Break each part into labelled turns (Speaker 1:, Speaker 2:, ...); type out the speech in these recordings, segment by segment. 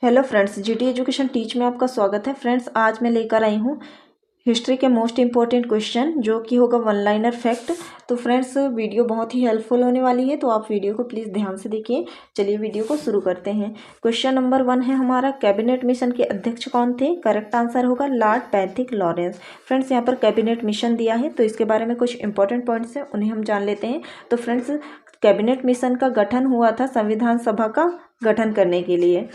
Speaker 1: Hello friends, GT education teach में आपका स्वागत है। फ्रेंड्स, आज मैं लेकर आई हूँ हिस्ट्री के मोस्ट इम्पॉर्टेंट क्वेश्चन जो कि होगा वन लाइनर फैक्ट। तो फ्रेंड्स, वीडियो बहुत ही हेल्पफुल होने वाली है, तो आप वीडियो को प्लीज़ ध्यान से देखिए। चलिए वीडियो को शुरू करते हैं। क्वेश्चन नंबर 1 है हमारा, कैबिनेट मिशन के अध्यक्ष कौन थे? करेक्ट आंसर होगा लॉर्ड पैथिक लॉरेंस। फ्रेंड्स, यहाँ पर कैबिनेट मिशन दिया है, तो इसके बारे में कुछ इंपॉर्टेंट पॉइंट्स हैं, उन्हें हम जान लेते हैं। तो फ्रेंड्स, कैबिनेट मिशन का गठन हुआ था संविधान सभा का गठन करने के लिए।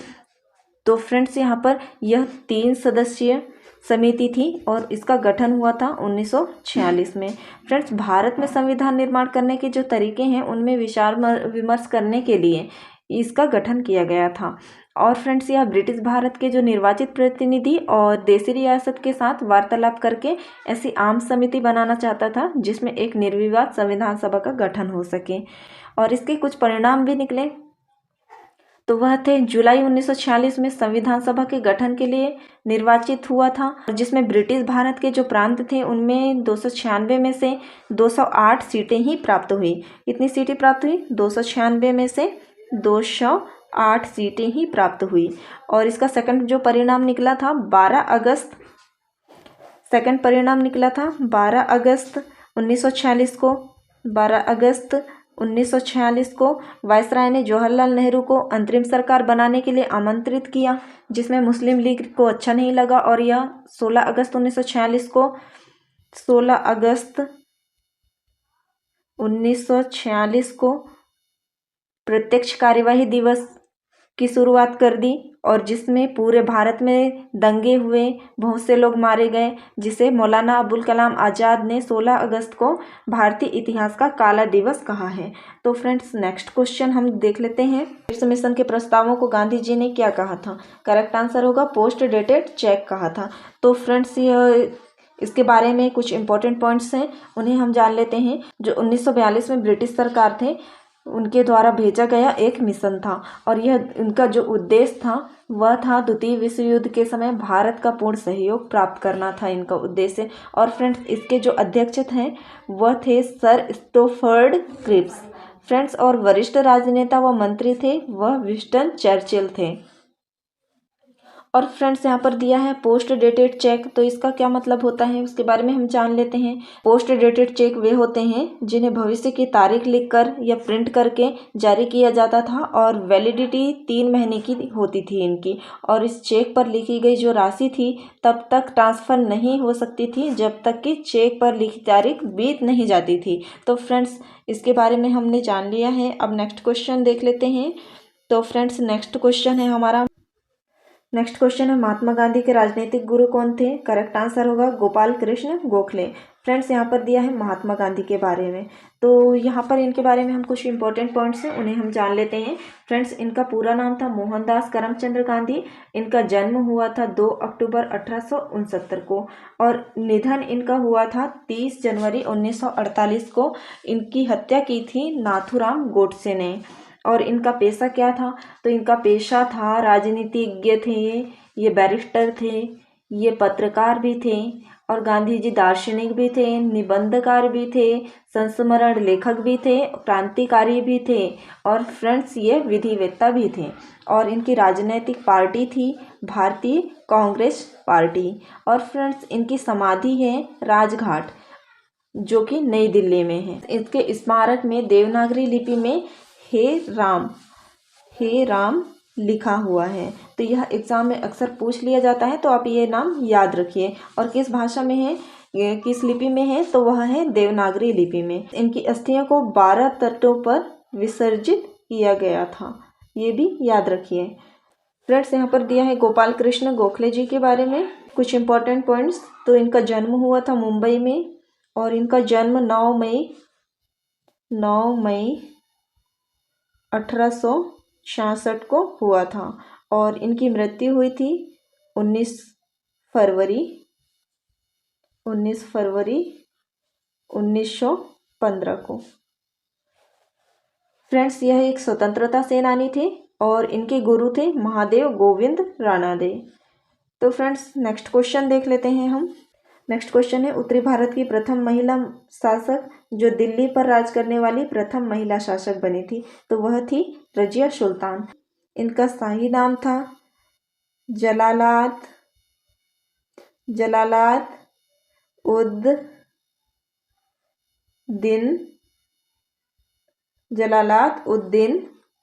Speaker 1: तो फ्रेंड्स, यहाँ पर यह 3 सदस्यीय समिति थी और इसका गठन हुआ था 1946 में। फ्रेंड्स, भारत में संविधान निर्माण करने के जो तरीके हैं उनमें विचार विमर्श करने के लिए इसका गठन किया गया था। और फ्रेंड्स, यह ब्रिटिश भारत के जो निर्वाचित प्रतिनिधि और देशी रियासत के साथ वार्तालाप करके ऐसी आम समिति बनाना चाहता था जिसमें एक निर्विवाद संविधान सभा का गठन हो सके। और इसके कुछ परिणाम भी निकले। तो वह थे, जुलाई 1946 में संविधान सभा के गठन के लिए निर्वाचित हुआ था, जिसमें ब्रिटिश भारत के जो प्रांत थे उनमें 296 में से 208 सीटें ही प्राप्त हुई। कितनी सीटें प्राप्त हुई? 296 में से 208 सीटें ही प्राप्त हुई। और इसका सेकंड जो परिणाम निकला था 12 अगस्त, सेकंड परिणाम निकला था 12 अगस्त 1946 को। 12 अगस्त 1946 को वायसराय ने जवाहरलाल नेहरू को अंतरिम सरकार बनाने के लिए आमंत्रित किया, जिसमें मुस्लिम लीग को अच्छा नहीं लगा और यह 16 अगस्त 1946 को 16 अगस्त 1946 को प्रत्यक्ष कार्यवाही दिवस की शुरुआत कर दी, और जिसमें पूरे भारत में दंगे हुए, बहुत से लोग मारे गए, जिसे मौलाना अबुल कलाम आज़ाद ने 16 अगस्त को भारतीय इतिहास का काला दिवस कहा है। तो फ्रेंड्स, नेक्स्ट क्वेश्चन हम देख लेते हैं। इस मिशन के प्रस्तावों को गांधी जी ने क्या कहा था? करेक्ट आंसर होगा पोस्ट डेटेड चेक कहा था। तो फ्रेंड्स, इसके बारे में कुछ इंपॉर्टेंट पॉइंट्स हैं, उन्हें हम जान लेते हैं। जो 1942 में ब्रिटिश सरकार थे उनके द्वारा भेजा गया एक मिशन था, और यह इनका जो उद्देश्य था वह था द्वितीय विश्व युद्ध के समय भारत का पूर्ण सहयोग प्राप्त करना था इनका उद्देश्य। और फ्रेंड्स, इसके जो अध्यक्ष थे वह थे सर स्टोफर्ड क्रिप्स। फ्रेंड्स, और वरिष्ठ राजनेता व मंत्री थे वह विंस्टन चर्चिल थे। और फ्रेंड्स, यहाँ पर दिया है पोस्ट डेटेड चेक, तो इसका क्या मतलब होता है उसके बारे में हम जान लेते हैं। पोस्ट डेटेड चेक वे होते हैं जिन्हें भविष्य की तारीख लिखकर या प्रिंट करके जारी किया जाता था, और वैलिडिटी 3 महीने की होती थी इनकी। और इस चेक पर लिखी गई जो राशि थी तब तक ट्रांसफ़र नहीं हो सकती थी जब तक कि चेक पर लिखी तारीख बीत नहीं जाती थी। तो फ्रेंड्स, इसके बारे में हमने जान लिया है। अब नेक्स्ट क्वेश्चन देख लेते हैं। तो फ्रेंड्स, नेक्स्ट क्वेश्चन है हमारा, नेक्स्ट क्वेश्चन है, महात्मा गांधी के राजनीतिक गुरु कौन थे? करेक्ट आंसर होगा गोपाल कृष्ण गोखले। फ्रेंड्स, यहाँ पर दिया है महात्मा गांधी के बारे में, तो यहाँ पर इनके बारे में हम कुछ इंपॉर्टेंट पॉइंट्स हैं उन्हें हम जान लेते हैं। फ्रेंड्स, इनका पूरा नाम था मोहनदास करमचंद गांधी। इनका जन्म हुआ था 2 अक्टूबर 1869 को, और निधन इनका हुआ था 30 जनवरी 1948 को। इनकी हत्या की थी नाथूराम गोडसे ने। और इनका पेशा क्या था? तो इनका पेशा था, राजनीतिज्ञ थे, ये बैरिस्टर थे, ये पत्रकार भी थे, और गांधी जी दार्शनिक भी थे, निबंधकार भी थे, संस्मरण लेखक भी थे, क्रांतिकारी भी थे, और फ्रेंड्स, ये विधिवेत्ता भी थे। और इनकी राजनीतिक पार्टी थी भारतीय कांग्रेस पार्टी। और फ्रेंड्स, इनकी समाधि है राजघाट, जो कि नई दिल्ली में है। इसके स्मारक में देवनागरी लिपि में हे राम लिखा हुआ है। तो यह एग्जाम में अक्सर पूछ लिया जाता है, तो आप ये नाम याद रखिए। और किस भाषा में है, किस लिपि में है? तो वह है देवनागरी लिपि में। इनकी अस्थियों को 12 तटों पर विसर्जित किया गया था, ये भी याद रखिए। फ्रेंड्स, यहाँ पर दिया है गोपाल कृष्ण गोखले जी के बारे में कुछ इंपॉर्टेंट पॉइंट्स। तो इनका जन्म हुआ था मुंबई में, और इनका जन्म 9 मई 1866 को हुआ था, और इनकी मृत्यु हुई थी 19 फरवरी 1915 को। फ्रेंड्स, यह एक स्वतंत्रता सेनानी थे, और इनके गुरु थे महादेव गोविंद रानाडे। तो फ्रेंड्स, नेक्स्ट क्वेश्चन देख लेते हैं हम। नेक्स्ट क्वेश्चन है, उत्तरी भारत की प्रथम महिला शासक जो दिल्ली पर राज करने वाली प्रथम महिला शासक बनी थी, तो वह थी रजिया सुल्तान। इनका शाही नाम था जलालाद उद दिन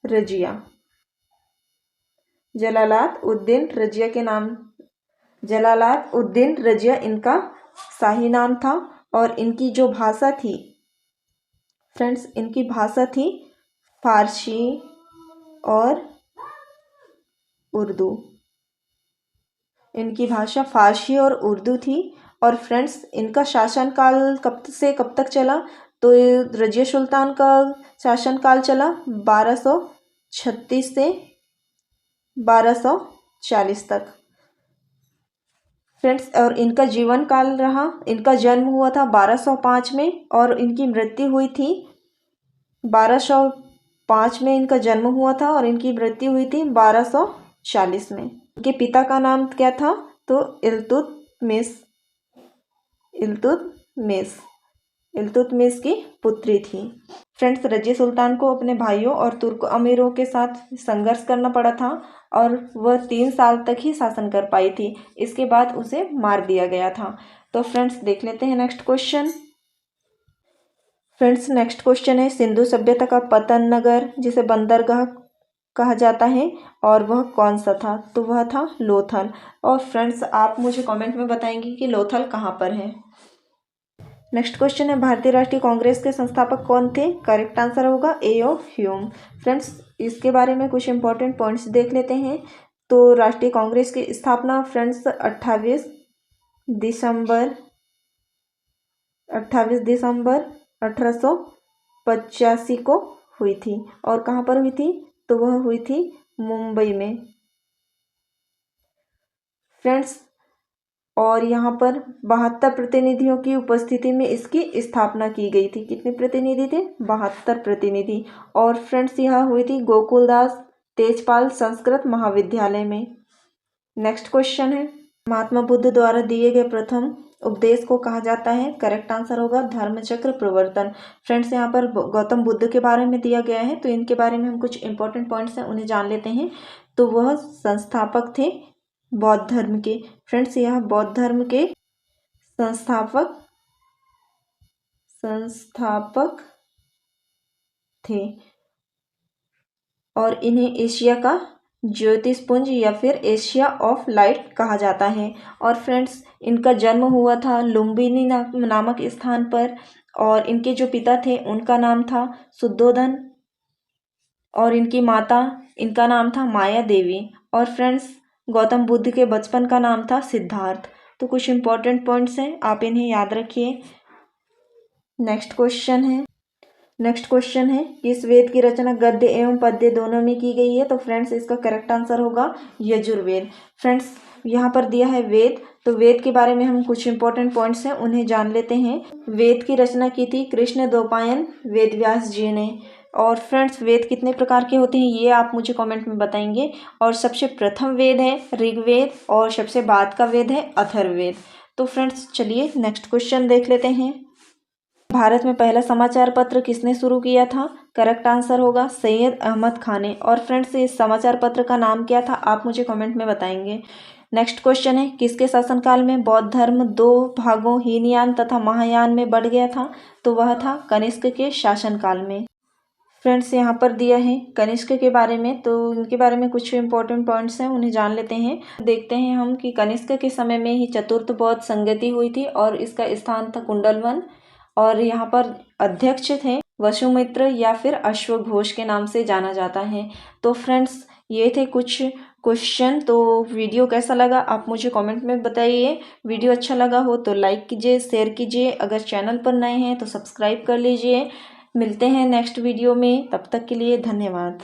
Speaker 1: रजिया। जलालाद उद्दीन रजिया इनका शाही नाम था। और इनकी जो भाषा थी फ्रेंड्स, इनकी भाषा थी फारसी और उर्दू। इनकी भाषा फारसी और उर्दू थी। और फ्रेंड्स, इनका शासनकाल कब से कब तक चला? तो रजिया सुल्तान का शासनकाल चला 1236 से 1240 तक फ्रेंड्स। और इनका जीवन काल रहा, इनका जन्म हुआ था 1205 में और इनकी मृत्यु हुई थी 1205 में इनका जन्म हुआ था और इनकी मृत्यु हुई थी 1240 में। इनके पिता का नाम क्या था? तो इल्तुतमिश की पुत्री थी। फ्रेंड्स, रजिया सुल्तान को अपने भाइयों और तुर्क अमीरों के साथ संघर्ष करना पड़ा था और वह 3 साल तक ही शासन कर पाई थी। इसके बाद उसे मार दिया गया था। तो फ्रेंड्स, देख लेते हैं next question. Friends, next question है सिंधु सभ्यता का पतन नगर जिसे बंदरगाह कहा जाता है और वह कौन सा था? तो वह था लोथल। और फ्रेंड्स, आप मुझे कमेंट में बताएंगे कि लोथल कहाँ पर है। नेक्स्ट क्वेश्चन है भारतीय राष्ट्रीय कांग्रेस के संस्थापक कौन थे? करेक्ट आंसर होगा A.O. ह्यूम। फ्रेंड्स, इसके बारे में कुछ इंपॉर्टेंट पॉइंट्स देख लेते हैं। तो राष्ट्रीय कांग्रेस की स्थापना फ्रेंड्स 28 दिसंबर 1885 को हुई थी। और कहाँ पर हुई थी? तो वह हुई थी मुंबई में फ्रेंड्स। और यहाँ पर 72 प्रतिनिधियों की उपस्थिति में इसकी स्थापना की गई थी। कितने प्रतिनिधि थे? 72 प्रतिनिधि। और फ्रेंड्स, यह हुई थी गोकुलदास तेजपाल संस्कृत महाविद्यालय में। नेक्स्ट क्वेश्चन है महात्मा बुद्ध द्वारा दिए गए प्रथम उपदेश को कहा जाता है? करेक्ट आंसर होगा धर्मचक्र प्रवर्तन। फ्रेंड्स, यहाँ पर गौतम बुद्ध के बारे में दिया गया है, तो इनके बारे में हम कुछ इंपॉर्टेंट पॉइंट्स हैं उन्हें जान लेते हैं। तो वह संस्थापक थे बौद्ध धर्म के। फ्रेंड्स, यह बौद्ध धर्म के संस्थापक थे और इन्हें एशिया का ज्योतिषपुंज या फिर एशिया ऑफ लाइट कहा जाता है। और फ्रेंड्स, इनका जन्म हुआ था लुम्बिनी नामक स्थान पर और इनके जो पिता थे उनका नाम था शुद्धोधन और इनकी माता, इनका नाम था माया देवी। और फ्रेंड्स, गौतम बुद्ध के बचपन का नाम था सिद्धार्थ। तो कुछ इंपॉर्टेंट पॉइंट्स हैं, आप इन्हें याद रखिए। नेक्स्ट क्वेश्चन है किस वेद की रचना गद्य एवं पद्य दोनों में की गई है? तो फ्रेंड्स, इसका करेक्ट आंसर होगा यजुर्वेद। फ्रेंड्स, यहाँ पर दिया है वेद, तो वेद के बारे में हम कुछ इंपॉर्टेंट पॉइंट्स हैं उन्हें जान लेते हैं। वेद की रचना की थी कृष्ण द्वैपायन वेद व्यास जी ने। और फ्रेंड्स, वेद कितने प्रकार के होते हैं ये आप मुझे कमेंट में बताएंगे। और सबसे प्रथम वेद है ऋग्वेद और सबसे बाद का वेद है अथर्ववेद। तो फ्रेंड्स, चलिए नेक्स्ट क्वेश्चन देख लेते हैं। भारत में पहला समाचार पत्र किसने शुरू किया था? करेक्ट आंसर होगा सैयद अहमद खान ने। और फ्रेंड्स, इस समाचार पत्र का नाम क्या था? आप मुझे कमेंट में बताएंगे। नेक्स्ट क्वेश्चन है किसके शासनकाल में बौद्ध धर्म 2 भागों हीनयान तथा महायान में बढ़ गया था? तो वह था कनिष्क के शासनकाल में। फ्रेंड्स, यहाँ पर दिया है कनिष्क के बारे में, तो इनके बारे में कुछ इंपॉर्टेंट पॉइंट्स हैं उन्हें जान लेते हैं। देखते हैं हम कि कनिष्क के समय में ही चतुर्थ बौद्ध संगति हुई थी और इसका स्थान था कुंडलवन। और यहाँ पर अध्यक्ष थे वसुमित्र या फिर अश्वघोष के नाम से जाना जाता है। तो फ्रेंड्स, ये थे कुछ क्वेश्चन। तो वीडियो कैसा लगा आप मुझे कमेंट में बताइए। वीडियो अच्छा लगा हो तो लाइक कीजिए, शेयर कीजिए। अगर चैनल पर नए हैं तो सब्सक्राइब कर लीजिए। मिलते हैं नेक्स्ट वीडियो में, तब तक के लिए धन्यवाद।